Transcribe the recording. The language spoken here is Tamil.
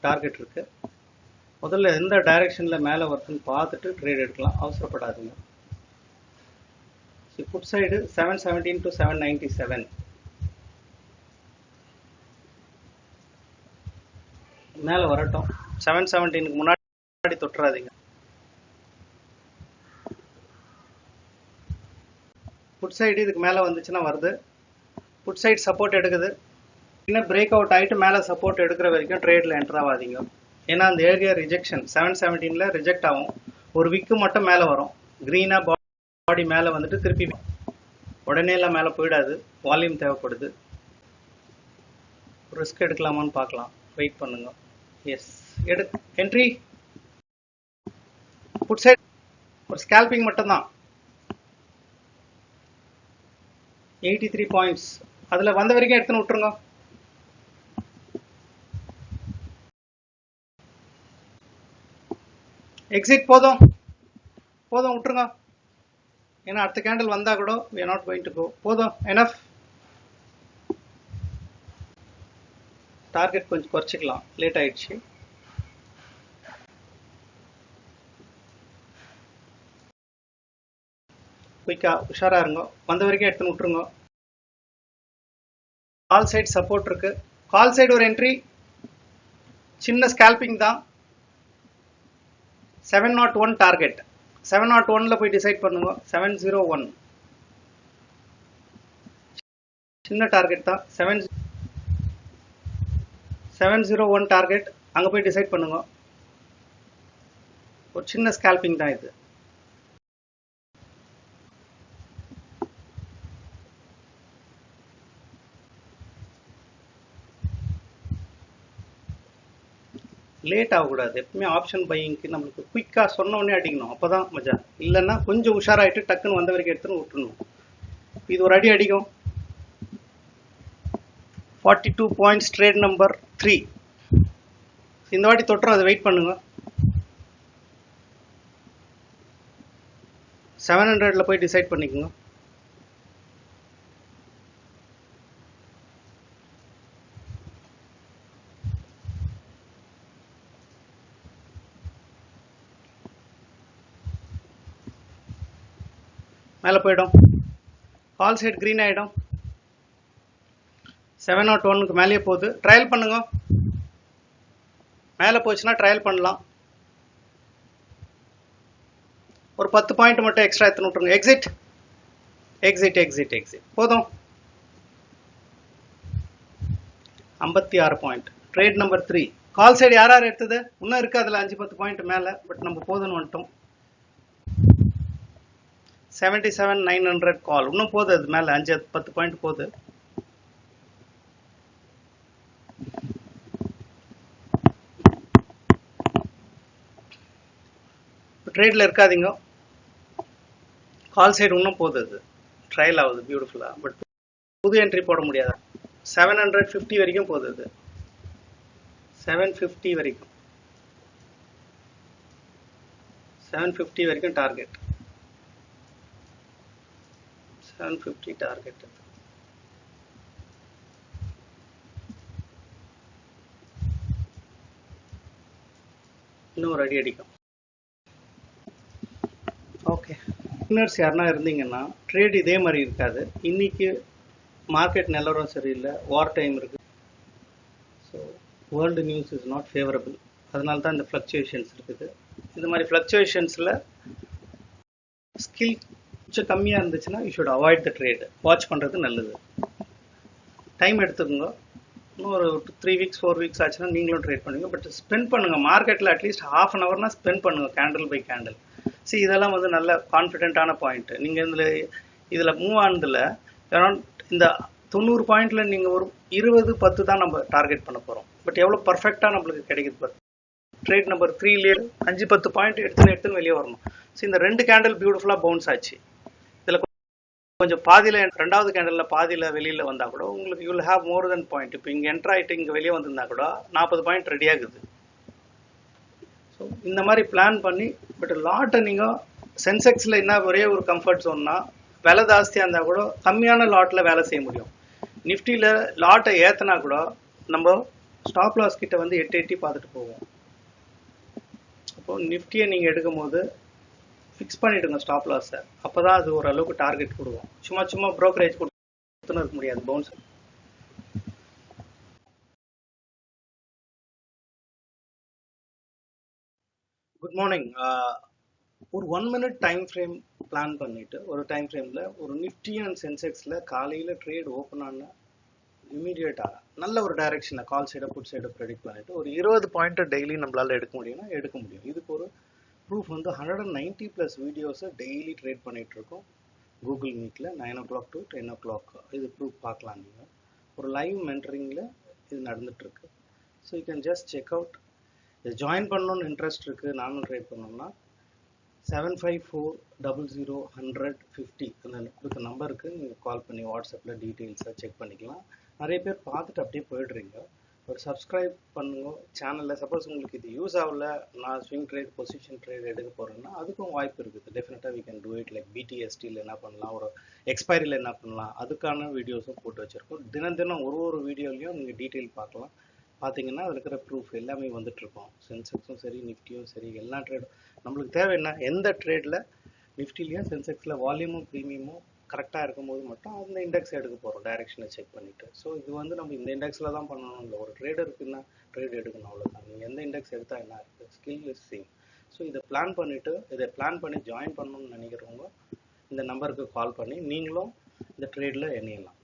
டார்கெட் இருக்குது. முதல்ல எந்த டைரெக்ஷனில் மேலே வருதுன்னு பார்த்துட்டு ட்ரேட் எடுக்கலாம், அவசரப்படாதீங்க. புட் சைடு 717 to 797 மேலே வரட்டும். 717க்கு முன்னாடி தொட்டுறாதீங்க. புட் சைடு இதுக்கு மேலே வந்துச்சுன்னா வருது. புட் சைடு சப்போர்ட் எடுக்குது. இன்னும் பிரேக் அவுட் ஆகிட்டு மேலே சப்போர்ட் எடுக்கிற வரைக்கும் ட்ரேடில் என்டர் ஆகாதீங்க. ஏன்னா அந்த ஏரியா ரிஜெக்ஷன் 717ல ரிஜெக்ட் ஆகும். ஒரு விக்கு மட்டும் மேலே வரும். க்ரீனாக பாடி மேலே வந்துட்டு திருப்பி உடனே எல்லாம் மேலே போயிடாது. வால்யூம் தேவைப்படுது. ரிஸ்க் எடுக்கலாமான்னு பார்க்கலாம். வெயிட் பண்ணுங்க. Yes entry. புட் சைட் ஒரு ஸ்கேல்பிங் மட்டும்தான். 83 பாயிண்ட்ஸ். அதில் வந்த வரைக்கும் எடுத்துன்னு விட்டுருங்க. எக்ஸிட் போதும் விட்டுருங்க. ஏன்னா அடுத்த கேண்டில் வந்தால் கூட we are not going to go. போதும், எனஃப். டார்கெட் கொஞ்சம் குறைச்சிக்கலாம், லேட் ஆயிடுச்சு. குயிக்கா உஷாரா இருங்க. வந்த வரைக்கும் எடுத்துன்னு விட்டுருங்க. கால் சைடு சப்போர்ட் இருக்கு. கால் சைடு ஒரு என்ட்ரி. சின்ன ஸ்கேல்பிங் தான். 701 டார்கெட். 701ல போய் டிசைட் பண்ணுங்க. 701 சின்ன டார்கெட் தான். 701 டார்கெட். அங்க போய் டிசைட் பண்ணுங்க. ஒரு சின்ன ஸ்கேல்பிங் தான் இது. லேட் ஆகக்கூடாது. எப்பவுமே ஆப்ஷன் பையிங்க்கு நம்மளுக்கு குயிக்காக சொன்ன உடனே அடிக்கணும். அப்போ தான் மஜா. இல்லைன்னா கொஞ்சம் உஷாராயிட்டு டக்குன்னு வந்த வரைக்கும் எடுத்துன்னு விட்டுருணும். இது ஒரு அடி அடிக்கும். 42 பாயிண்ட்ஸ் ட்ரேட் நம்பர் 3. இந்த வாட்டி தொட்டுரும். அதை வெயிட் பண்ணுங்க. 700ல போய் டிசைட் பண்ணிக்கோங்க. மேலே போயிடும். கால் சைடு க்ரீன் ஆகிடும். 701க்கு மேலேயே போகுது. ட்ரையல் பண்ணுங்க. மேலே போச்சுன்னா ட்ரையல் பண்ணலாம். ஒரு 10 பாயிண்ட் மட்டும் எக்ஸ்ட்ரா எடுத்துன்னு விட்டுருங்க. எக்ஸிட். போதும். 56 point. Trade number 3. Call side யார் எடுத்தது? இன்னும் இருக்கு அதில் 5-10 பாயிண்ட் மேலே. பட் நம்ம போதுன்னு வந்துட்டோம். 77,900 கால். இன்னும் போகுது. அது மேலே 5-10 பாயிண்ட் போகுது. ட்ரேட்ல இருக்காதீங்க. கால் சைடு இன்னும் போகுது. அது ட்ரையல் ஆகுது பியூட்டிஃபுல்லா. பட் புது என்ட்ரி போட முடியாது. 750 வரைக்கும் போகுது. அது 750 வரைக்கும். 750 வரைக்கும் டார்கெட். 750 டார்கெட். இன்னும் ஒரு அடி அடிக்கும். ஓகே, பிகினர்ஸ் யாருன்னா இருந்தீங்கன்னா ட்ரேட் இதே மாதிரி இருக்காது. இன்னைக்கு மார்க்கெட் நிலவரம் சரியில்லை, வார் டைம் இருக்கு. So world news is not favourable. அதனால தான் இந்த ஃப்ளக்சுவேஷன்ஸ் இருக்குது. இந்த மாதிரி ஃப்ளக்சுவேஷன்ஸில் ஸ்கில் கொஞ்சம் கம்மியாக இருந்துச்சுன்னா you should avoid the trade. Watch பண்ணுறது நல்லது. டைம் எடுத்துக்கோங்க. இன்னும் ஒரு 3 வீக்ஸ் 4 வீக்ஸ் ஆச்சுன்னா நீங்களும் ட்ரேட் பண்ணுங்க. பட் ஸ்பெண்ட் பண்ணுங்க. மார்க்கெட்டில் அட்லீஸ்ட் ½ அன் ஹவர்னா ஸ்பெண்ட் பண்ணுங்க. Candle by candle. இதெல்லாம் வந்து நல்ல கான்ஃபிடென்ட்டான பாயிண்ட். நீங்கள் இதில் மூவ் ஆனதில் இந்த 90 பாயிண்ட்ல நீங்கள் ஒரு 20-10 தான் நம்ம டார்கெட் பண்ண போகிறோம். பட் எவ்வளோ பர்ஃபெக்டாக நம்மளுக்கு கிடைக்குது பாரு. ட்ரேட் நம்பர் 3லேயே 5-10 பாயிண்ட் எடுத்துன்னு வெளியே வரணும். இந்த 2 கேண்டில் பியூட்டிஃபுல்லாக பவுன்ஸ் ஆச்சு. இதில் கொஞ்சம் பாதியில் 2வது கேண்டலில் பாதியில் வெளியில் வந்தால் கூட உங்களுக்கு you will have more then point. இப்போ இங்கே என்ட்ரு ஆகிட்டு இங்கே வெளியே வந்திருந்தா கூட 40 பாயிண்ட் ரெடி ஆகுது. ஸோ இந்த மாதிரி பிளான் பண்ணி, பட் லாட்டை நீங்கள் சென்செக்ஸில் என்ன ஒரே ஒரு கம்ஃபர்ட் ஜோன்னா விலை ஜாஸ்தியாக இருந்தால் கூட கம்மியான லாட்டில் வேலை செய்ய முடியும். நிஃப்டியில் லாட்டை ஏற்றினா கூட நம்ம ஸ்டாப் லாஸ் கிட்ட வந்து 880 பார்த்துட்டு போவோம். அப்போ நிஃப்டியை நீங்கள் எடுக்கும் போது ஃபிக்ஸ் பண்ணிவிடுங்க ஸ்டாப் லாஸை. அப்போ தான் அது ஓரளவுக்கு டார்கெட் கொடுக்கும். சும்மா ப்ரோக்கரேஜ் கொடுத்துன்னு இருக்க முடியாது பவுன்ஸ். Good morning. ஒரு 1 minute டைம் ஃப்ரேம் பிளான் பண்ணிவிட்டு ஒரு டைம் ஃப்ரேமில் ஒரு நிஃப்டி அண்ட் சென்செக்ஸில் காலையில் ட்ரேட் ஓப்பன் ஆன இமீடியட்டாக நல்ல ஒரு டைரக்ஷனில் கால் சைடை புட் சைடை ப்ரெடிக்ட் பண்ணிவிட்டு ஒரு 20 பாயிண்ட்டை டெய்லி நம்மளால் எடுக்க முடியும்னா எடுக்க முடியும். இதுக்கு ஒரு ப்ரூஃப் வந்து 190+ வீடியோஸை டெய்லி ட்ரேட் பண்ணிகிட்ருக்கோம் கூகுள் மீட்டில் 9 o'clock to 10 o'clock. இது ப்ரூஃப் பார்க்கலாம். நீங்கள் ஒரு லைவ் மென்டரிங்கில் இது நடந்துகிட்ருக்கு. So you can just check out. இது ஜாயின் பண்ணணுன்னு இன்ட்ரெஸ்ட் இருக்குது, நானும் ட்ரேட் பண்ணோம்னா 7540010050 அந்த கொடுத்த நம்பருக்கு நீங்கள் கால் பண்ணி வாட்ஸ்அப்பில் டீட்டெயில்ஸாக செக் பண்ணிக்கலாம். நிறைய பேர் பார்த்துட்டு அப்படியே போயிடுறீங்க. ஒரு சப்ஸ்கிரைப் பண்ணுங்க சேனலில். சப்போஸ் உங்களுக்கு இது யூஸ் ஆகல, நான் ஸ்விங் ட்ரேட் பொசிஷன் ட்ரேட் எடுக்க போகிறேன்னா அதுக்கும் வாய்ப்பு இருக்குது. டெஃபினட்டாக we can do it. Like பிடிஎஸ்டியில் என்ன பண்ணலாம், ஒரு எக்ஸ்பைரியில் என்ன பண்ணலாம், அதுக்கான வீடியோஸும் போட்டு வச்சுருக்கோம். தினம் ஒரு வீடியோலையும் நீங்கள் டீட்டெயில் பார்க்கலாம். பார்த்தீங்கன்னா அதில் இருக்கிற ப்ரூஃப் எல்லாமே வந்துட்டுருக்கோம். சென்செக்ஸும் சரி நிஃப்டியும் சரி எல்லா ட்ரேடும் நம்மளுக்கு தேவை என்ன, எந்த ட்ரேடில் நிஃப்டிலையும் சென்செக்ஸில் வால்யூமும் ப்ரீமியமும் கரெக்டாக இருக்கும்போது மட்டும் அந்த இண்டெக்ஸ் எடுக்க போகிறோம் டைரெக்ஷனை செக் பண்ணிவிட்டு. ஸோ இது வந்து நம்ம இந்த இண்டெக்ஸில் தான் பண்ணணும் இல்லை. ஒரு ட்ரேடருக்குன்னா ட்ரேட் எடுக்கணும், அவ்வளோதான். நீங்கள் எந்த இண்டெக்ஸ் எடுத்தால் என்ன இருக்குது, ஸ்கில் இஸ் சேம். ஸோ இதை பிளான் பண்ணி ஜாயின் பண்ணணும்னு நினைக்கிறவங்க இந்த நம்பருக்கு கால் பண்ணி நீங்களும் இந்த ட்ரேடில் இணையலாம்.